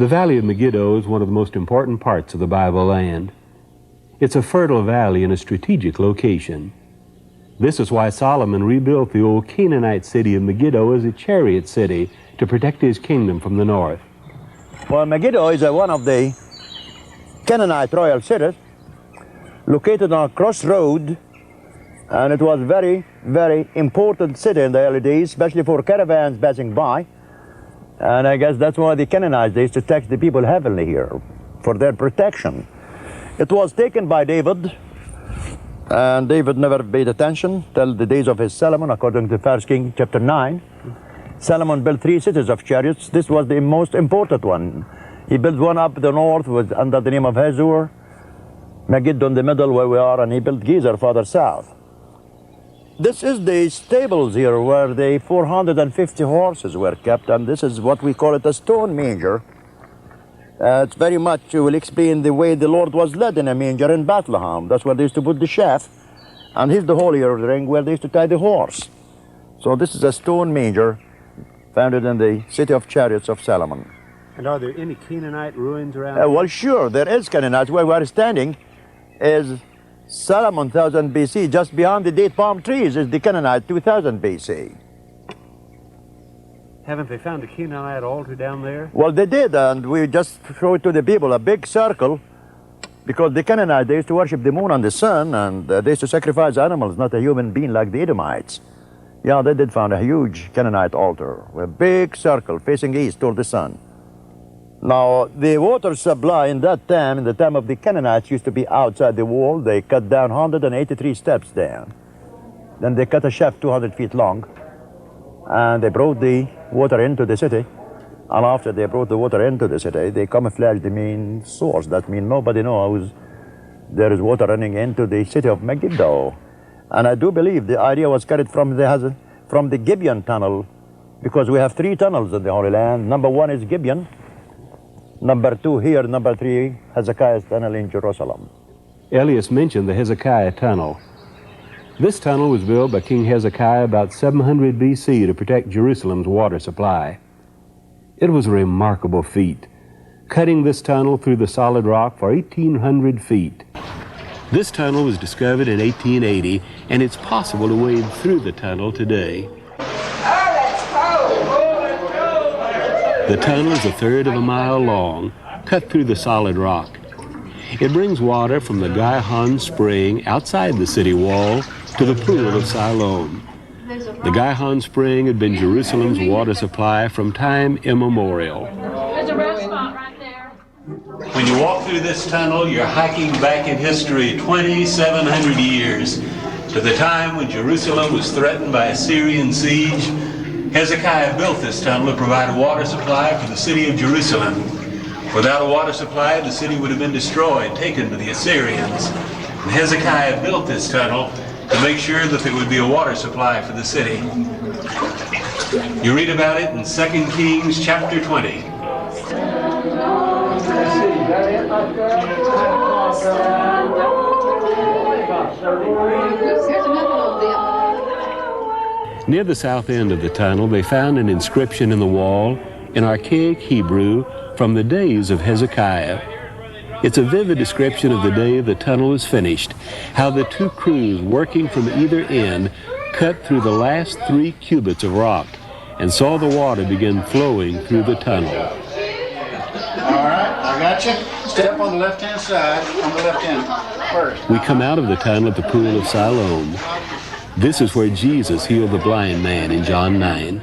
The Valley of Megiddo is one of the most important parts of the Bible land. It's a fertile valley in a strategic location. This is why Solomon rebuilt the old Canaanite city of Megiddo as a chariot city to protect his kingdom from the north. Well, Megiddo is one of the Canaanite royal cities located on a crossroad, and it was very, very important city in the early days, especially for caravans passing by. And I guess that's why the Canaanites used to tax the people heavily here for their protection. It was taken by David, and David never paid attention till the days of his Solomon, according to 1 Kings chapter 9. Solomon built 3 cities of chariots. This was the most important one. He built one up the north under the name of Hazor, Megiddo in the middle where we are, and he built Gezer further south. This is the stables here where the 450 horses were kept, and this is what we call it a stone manger. It's very much, will explain the way the Lord was led in a manger in Bethlehem. That's where they used to put the sheaf, and here's the holy ring where they used to tie the horse. So this is a stone manger founded in the city of chariots of Solomon. And are there any Canaanite ruins around? Well, sure, there is Canaanite. Where we are standing is Solomon 1000 BC. Just beyond the date palm trees is the Canaanite 2000 BC. Haven't they found a Canaanite altar down there? Well, they did, and we just showed to the people a big circle, because the Canaanites, they used to worship the moon and the sun, and they used to sacrifice animals, not a human being like the Edomites. Yeah, they did find a huge Canaanite altar, with a big circle facing east toward the sun. Now, the water supply in that time, in the time of the Canaanites, used to be outside the wall. They cut down 183 steps down. Then they cut a shaft 200 feet long, and they brought the water into the city. And after they brought the water into the city, they camouflaged the main source. That means nobody knows there is water running into the city of Megiddo. And I do believe the idea was carried from the Gibeon tunnel, because we have 3 tunnels in the Holy Land. Number 1 is Gibeon. Number 2 here, number 3, Hezekiah'S tunnel in Jerusalem. Elias mentioned the Hezekiah tunnel. This tunnel was built by King Hezekiah about 700 BC to protect Jerusalem's water supply. It was a remarkable feat, cutting this tunnel through the solid rock for 1,800 feet. This tunnel was discovered in 1880, and it's possible to wade through the tunnel today. The tunnel is 1/3 of a mile long, cut through the solid rock. It brings water from the Gihon Spring outside the city wall to the pool of Siloam. The Gihon Spring had been Jerusalem's water supply from time immemorial. There's a restaurant right there. When you walk through this tunnel, you're hiking back in history 2,700 years to the time when Jerusalem was threatened by Assyrian siege. Hezekiah built this tunnel to provide a water supply for the city of Jerusalem. Without a water supply, the city would have been destroyed, taken to the Assyrians. And Hezekiah built this tunnel to make sure that there would be a water supply for the city. You read about it in 2 Kings chapter 20. Near the south end of the tunnel, they found an inscription in the wall in archaic Hebrew from the days of Hezekiah. It's a vivid description of the day the tunnel was finished, how the 2 crews working from either end cut through the last 3 cubits of rock and saw the water begin flowing through the tunnel. All right, I got you. Step on the left-hand side, on the left hand first. We come out of the tunnel at the pool of Siloam. This is where Jesus healed the blind man in John 9.